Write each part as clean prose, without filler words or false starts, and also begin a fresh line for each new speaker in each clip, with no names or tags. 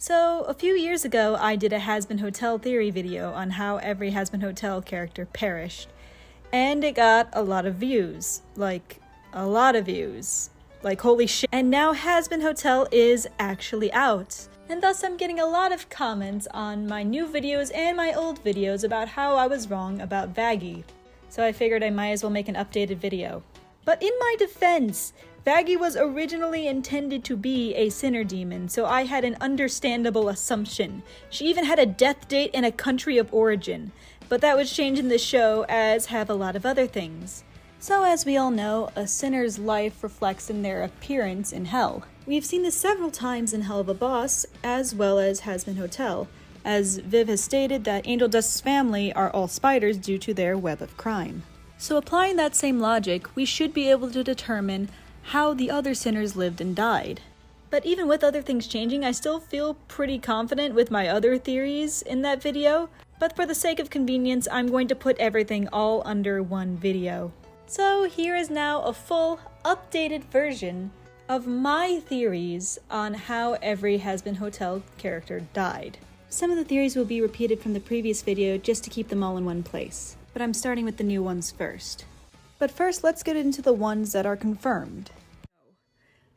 So, a few years ago, I did a Hazbin Hotel theory video on how every Hazbin Hotel character perished. And it got a lot of views. Like, a lot of views. Like, holy shit. And now Hazbin Hotel is actually out. And thus I'm getting a lot of comments on my new videos and my old videos about how I was wrong about Vaggie. So I figured I might as well make an updated video. But in my defense, Vaggie was originally intended to be a sinner demon, so I had an understandable assumption. She even had a death date and a country of origin. But that was changed in the show, as have a lot of other things. So as we all know, a sinner's life reflects in their appearance in hell. We've seen this several times in Hell of a Boss, as well as Hazbin Hotel, as Viv has stated that Angel Dust's family are all spiders due to their web of crime. So applying that same logic, we should be able to determine how the other sinners lived and died. But even with other things changing, I still feel pretty confident with my other theories in that video, but for the sake of convenience, I'm going to put everything all under one video. So here is now a full, updated version of my theories on how every Hazbin Hotel character died. Some of the theories will be repeated from the previous video just to keep them all in one place, but I'm starting with the new ones first. But first, let's get into the ones that are confirmed.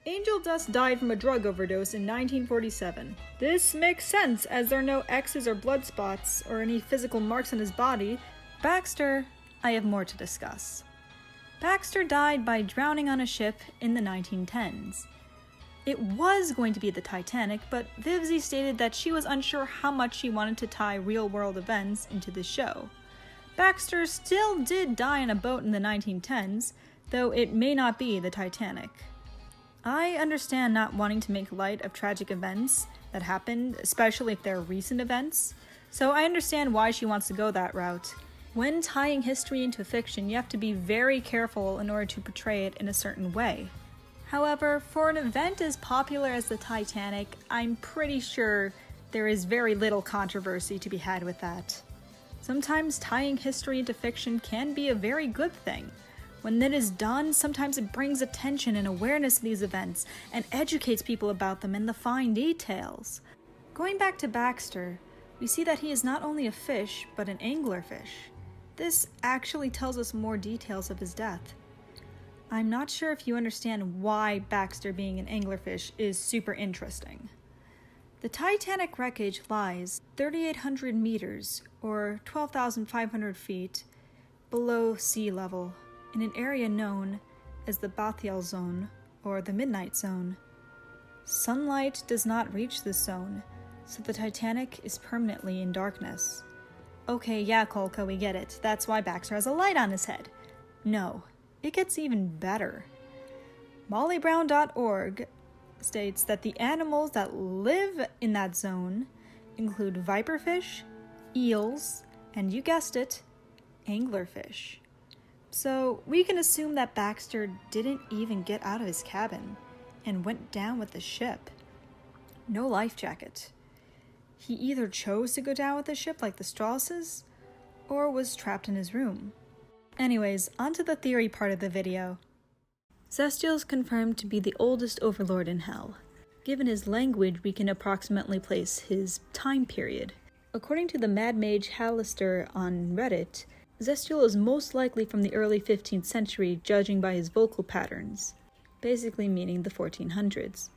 Angel Dust died from a drug overdose in 1947. This makes sense, as there are no X's or blood spots or any physical marks on his body. Baxter, I have more to discuss. Baxter died by drowning on a ship in the 1910s. It was going to be the Titanic, but Vivzy stated that she was unsure how much she wanted to tie real-world events into the show. Baxter still did die in a boat in the 1910s, though it may not be the Titanic. I understand not wanting to make light of tragic events that happened, especially if they're recent events, so I understand why she wants to go that route. When tying history into fiction, you have to be very careful in order to portray it in a certain way. However, for an event as popular as the Titanic, I'm pretty sure there is very little controversy to be had with that. Sometimes tying history into fiction can be a very good thing. When that is done, sometimes it brings attention and awareness to these events and educates people about them and the fine details. Going back to Baxter, we see that he is not only a fish, but an anglerfish. This actually tells us more details of his death. I'm not sure if you understand why Baxter being an anglerfish is super interesting. The Titanic wreckage lies 3,800 meters, or 12,500 feet, below sea level, in an area known as the Bathyal Zone, or the Midnight Zone. Sunlight does not reach this zone, so the Titanic is permanently in darkness. Okay, yeah, Kolka, we get it. That's why Baxter has a light on his head. No, it gets even better. mollybrown.org states that the animals that live in that zone include viperfish, eels, and you guessed it, anglerfish. So we can assume that Baxter didn't even get out of his cabin and went down with the ship. No life jacket. He either chose to go down with the ship like the Strasses, or was trapped in his room. Anyways, onto the theory part of the video. Zestial is confirmed to be the oldest overlord in Hell. Given his language, we can approximately place his time period. According to the Mad Mage Alister on Reddit, Zestial is most likely from the early 15th century, judging by his vocal patterns, basically meaning the 1400s.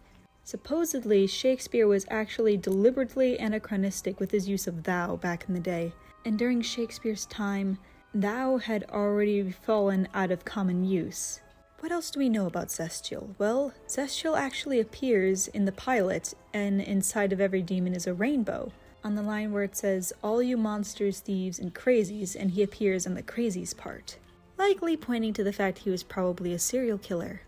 Supposedly, Shakespeare was actually deliberately anachronistic with his use of thou back in the day, and during Shakespeare's time, thou had already fallen out of common use. What else do we know about Zestial? Well, Zestial actually appears in the pilot, and inside of every demon is a rainbow, on the line where it says, "All you monsters, thieves, and crazies," and he appears on the crazies part. Likely pointing to the fact he was probably a serial killer.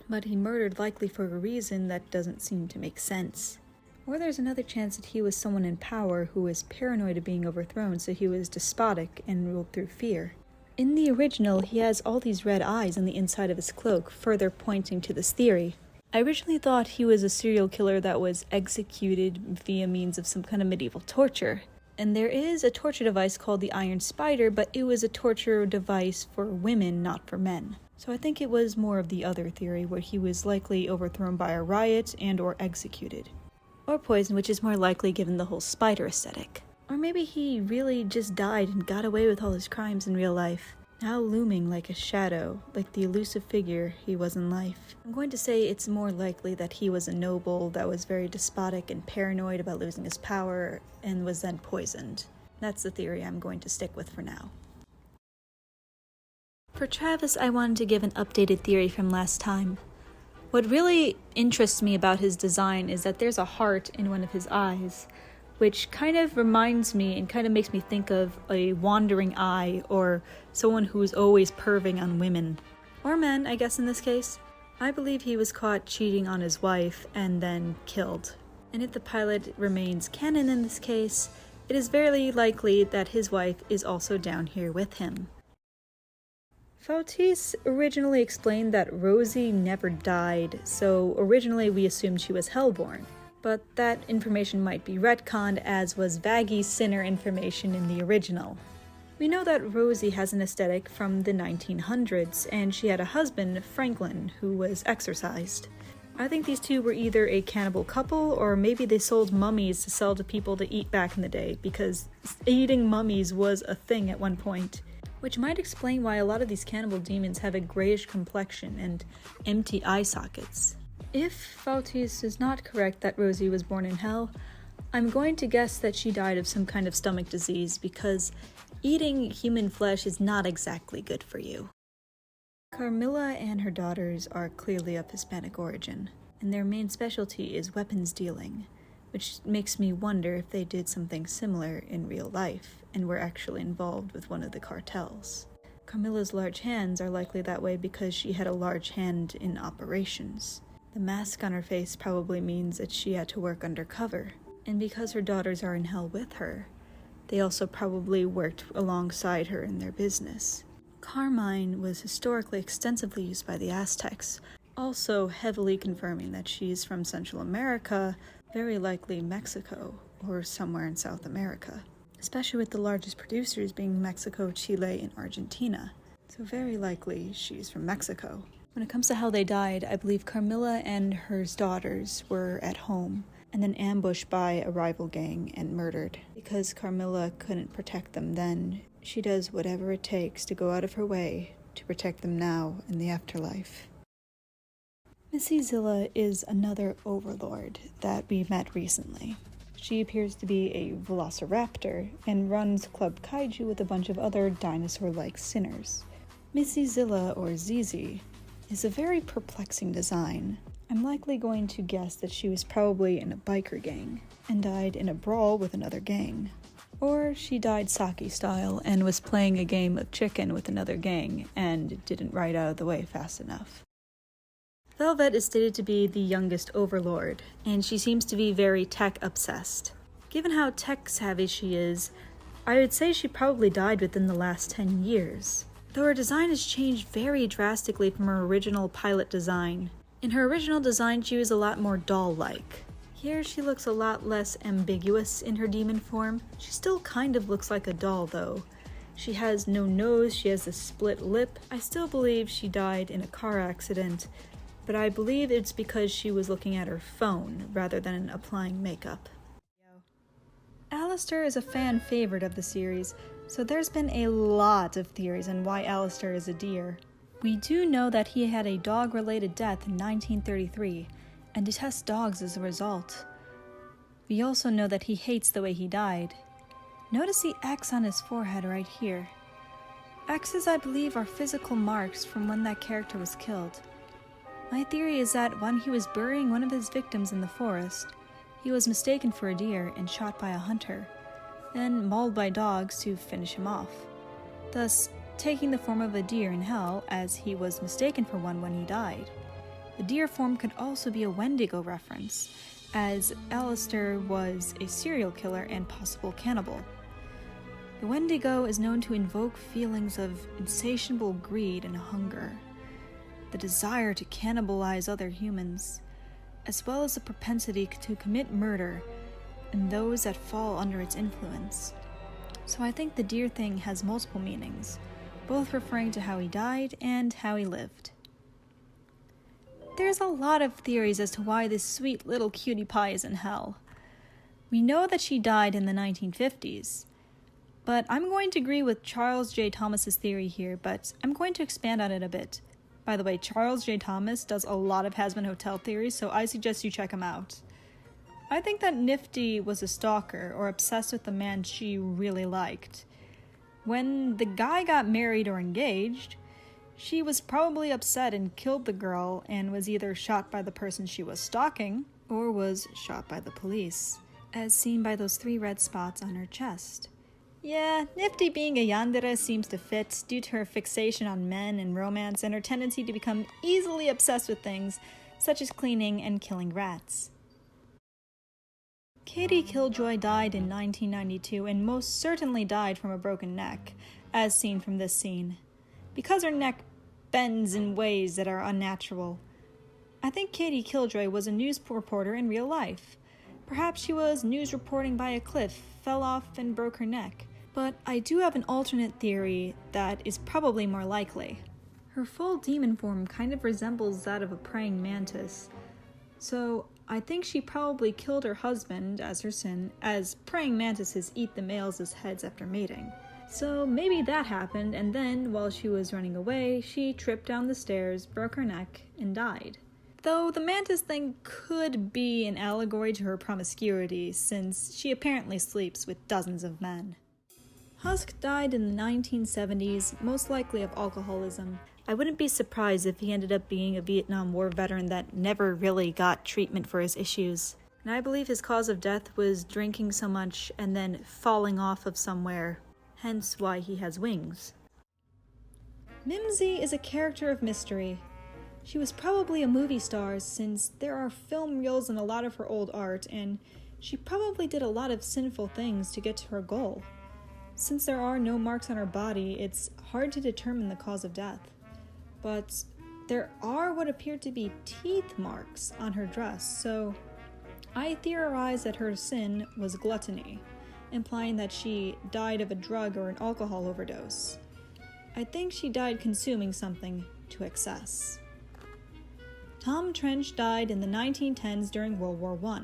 But he murdered likely for a reason that doesn't seem to make sense. Or there's another chance that he was someone in power who was paranoid of being overthrown, so he was despotic and ruled through fear. In the original, he has all these red eyes on the inside of his cloak, further pointing to this theory. I originally thought he was a serial killer that was executed via means of some kind of medieval torture. And there is a torture device called the Iron Spider, but it was a torture device for women, not for men. So I think it was more of the other theory, where he was likely overthrown by a riot and or executed. Or poison, which is more likely given the whole spider aesthetic. Or maybe he really just died and got away with all his crimes in real life, now looming like a shadow, like the elusive figure he was in life. I'm going to say it's more likely that he was a noble that was very despotic and paranoid about losing his power and was then poisoned. That's the theory I'm going to stick with for now. For Travis, I wanted to give an updated theory from last time. What really interests me about his design is that there's a heart in one of his eyes, which kind of reminds me and kind of makes me think of a wandering eye or someone who's always perving on women. Or men, I guess in this case. I believe he was caught cheating on his wife and then killed. And if the pilot remains canon in this case, it is very likely that his wife is also down here with him. Fautiste originally explained that Rosie never died, so originally we assumed she was hellborn. But that information might be retconned, as was Vaggy's sinner information in the original. We know that Rosie has an aesthetic from the 1900s, and she had a husband, Franklin, who was exorcised. I think these two were either a cannibal couple, or maybe they sold mummies to sell to people to eat back in the day, because eating mummies was a thing at one point. Which might explain why a lot of these cannibal demons have a grayish complexion and empty eye sockets. If Fautiste is not correct that Rosie was born in hell, I'm going to guess that she died of some kind of stomach disease, because eating human flesh is not exactly good for you. Carmela and her daughters are clearly of Hispanic origin, and their main specialty is weapons dealing, which makes me wonder if they did something similar in real life and were actually involved with one of the cartels. Carmela's large hands are likely that way because she had a large hand in operations. The mask on her face probably means that she had to work undercover, and because her daughters are in hell with her, they also probably worked alongside her in their business. Carmine was historically extensively used by the Aztecs, also heavily confirming that she's from Central America, very likely Mexico, or somewhere in South America, especially with the largest producers being Mexico, Chile, and Argentina. So very likely she's from Mexico. When it comes to how they died, I believe Carmela and her daughters were at home and then ambushed by a rival gang and murdered. Because Carmela couldn't protect them then, she does whatever it takes to go out of her way to protect them now in the afterlife. Missy Zilla is another overlord that we met recently. She appears to be a velociraptor and runs Club Kaiju with a bunch of other dinosaur-like sinners. Missy Zilla, or Zizi, is a very perplexing design. I'm likely going to guess that she was probably in a biker gang and died in a brawl with another gang. Or she died Saki style and was playing a game of chicken with another gang and didn't ride out of the way fast enough. Velvet is stated to be the youngest overlord, and she seems to be very tech-obsessed. Given how tech-savvy she is, I would say she probably died within the last 10 years. Though her design has changed very drastically from her original pilot design. In her original design, she was a lot more doll-like. Here, she looks a lot less ambiguous in her demon form. She still kind of looks like a doll, though. She has no nose, she has a split lip. I still believe she died in a car accident, but I believe it's because she was looking at her phone rather than applying makeup. Alister is a fan favorite of the series, so there's been a lot of theories on why Alister is a deer. We do know that he had a dog-related death in 1933, and detests dogs as a result. We also know that he hates the way he died. Notice the X on his forehead right here. X's, I believe, are physical marks from when that character was killed. My theory is that when he was burying one of his victims in the forest, he was mistaken for a deer and shot by a hunter, then mauled by dogs to finish him off, thus taking the form of a deer in hell as he was mistaken for one when he died. The deer form could also be a Wendigo reference, as Alister was a serial killer and possible cannibal. The Wendigo is known to invoke feelings of insatiable greed and hunger, the desire to cannibalize other humans, as well as the propensity to commit murder and those that fall under its influence. So I think the deer thing has multiple meanings, both referring to how he died and how he lived. There's a lot of theories as to why this sweet little cutie pie is in hell. We know that she died in the 1950s, but I'm going to agree with Charles J. Thomas's theory here, but I'm going to expand on it a bit. By the way, Charles J. Thomas does a lot of Hazbin Hotel theories, so I suggest you check him out. I think that Nifty was a stalker or obsessed with the man she really liked. When the guy got married or engaged, she was probably upset and killed the girl and was either shot by the person she was stalking or was shot by the police, as seen by those 3 red spots on her chest. Yeah, Nifty being a yandere seems to fit due to her fixation on men and romance and her tendency to become easily obsessed with things such as cleaning and killing rats. Katie Killjoy died in 1992 and most certainly died from a broken neck, as seen from this scene, because her neck bends in ways that are unnatural. I think Katie Killjoy was a news reporter in real life. Perhaps she was news reporting by a cliff, fell off, and broke her neck. But I do have an alternate theory that is probably more likely. Her full demon form kind of resembles that of a praying mantis, so I think she probably killed her husband as her sin, as praying mantises eat the males' heads after mating. So maybe that happened, and then, while she was running away, she tripped down the stairs, broke her neck, and died. Though the mantis thing could be an allegory to her promiscuity, since she apparently sleeps with dozens of men. Husk died in the 1970s, most likely of alcoholism. I wouldn't be surprised if he ended up being a Vietnam War veteran that never really got treatment for his issues. And I believe his cause of death was drinking so much and then falling off of somewhere, hence why he has wings. Mimsy is a character of mystery. She was probably a movie star since there are film reels in a lot of her old art, and she probably did a lot of sinful things to get to her goal. Since there are no marks on her body, it's hard to determine the cause of death. But there are what appear to be teeth marks on her dress, so I theorize that her sin was gluttony, implying that she died of a drug or an alcohol overdose. I think she died consuming something to excess. Tom Trench died in the 1910s during World War I.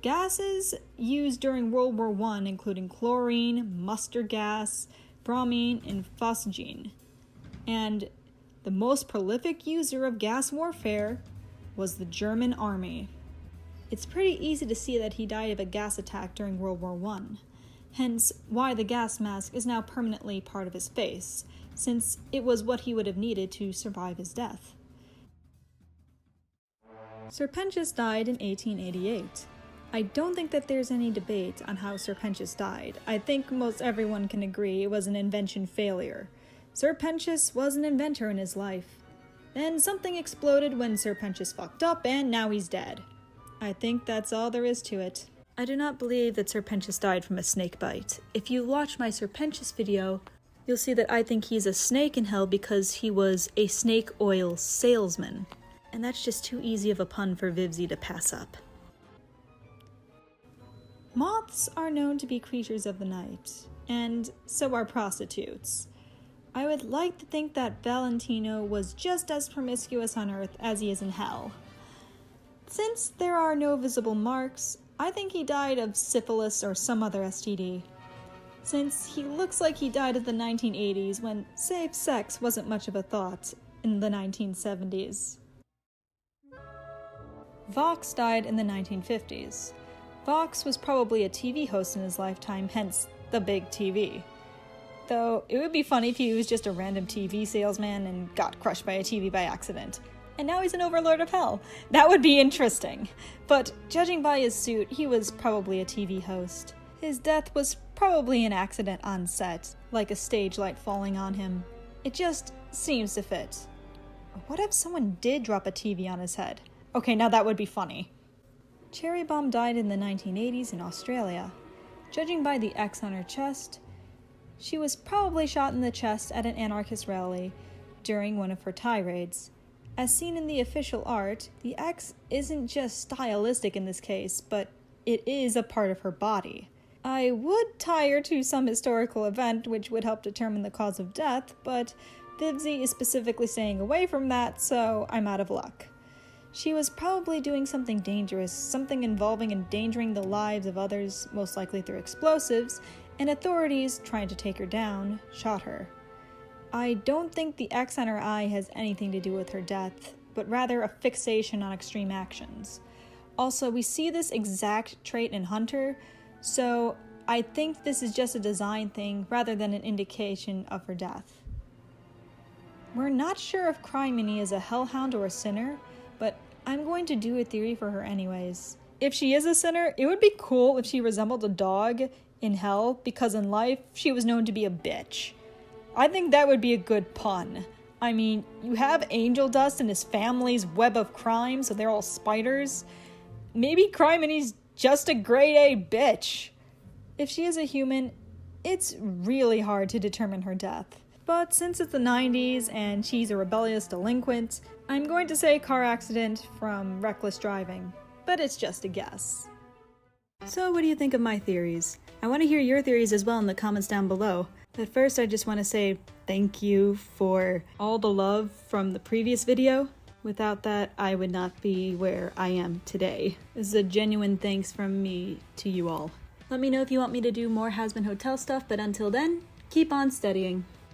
Gases used during World War I including chlorine, mustard gas, bromine, and phosgene. And the most prolific user of gas warfare was the German army. It's pretty easy to see that he died of a gas attack during World War I, hence why the gas mask is now permanently part of his face, since it was what he would have needed to survive his death. Serpentius died in 1888. I don't think that there's any debate on how Serpentius died. I think most everyone can agree it was an invention failure. Serpentius was an inventor in his life. Then something exploded when Serpentius fucked up and now he's dead. I think that's all there is to it. I do not believe that Serpentius died from a snake bite. If you watch my Serpentius video, you'll see that I think he's a snake in hell because he was a snake oil salesman. And that's just too easy of a pun for Vivsy to pass up. Moths are known to be creatures of the night, and so are prostitutes. I would like to think that Valentino was just as promiscuous on Earth as he is in hell. Since there are no visible marks, I think he died of syphilis or some other STD. Since he looks like he died of the 1980s when safe sex wasn't much of a thought in the 1970s. Vox died in the 1950s. Vox was probably a TV host in his lifetime, hence the big TV. Though it would be funny if he was just a random TV salesman and got crushed by a TV by accident. And now he's an overlord of hell. That would be interesting. But judging by his suit, he was probably a TV host. His death was probably an accident on set, like a stage light falling on him. It just seems to fit. What if someone did drop a TV on his head? Okay, now that would be funny. Cherry Bomb died in the 1980s in Australia. Judging by the X on her chest, she was probably shot in the chest at an anarchist rally during one of her tirades. As seen in the official art, the X isn't just stylistic in this case, but it is a part of her body. I would tie her to some historical event which would help determine the cause of death, but Vivsy is specifically staying away from that, so I'm out of luck. She was probably doing something dangerous, something involving endangering the lives of others, most likely through explosives, and authorities, trying to take her down, shot her. I don't think the X on her eye has anything to do with her death, but rather a fixation on extreme actions. Also, we see this exact trait in Hunter, so I think this is just a design thing rather than an indication of her death. We're not sure if Criminy is a hellhound or a sinner, but I'm going to do a theory for her anyways. If she is a sinner, it would be cool if she resembled a dog in hell, because in life, she was known to be a bitch. I think that would be a good pun. I mean, you have Angel Dust and his family's web of crime, so they're all spiders. Maybe Criminy's just a grade A bitch. If she is a human, it's really hard to determine her death. But since it's the 90s and she's a rebellious delinquent, I'm going to say car accident from reckless driving, but it's just a guess. So what do you think of my theories? I want to hear your theories as well in the comments down below. But first I just want to say thank you for all the love from the previous video. Without that, I would not be where I am today. This is a genuine thanks from me to you all. Let me know if you want me to do more Hazbin Hotel stuff, but until then, keep on studying.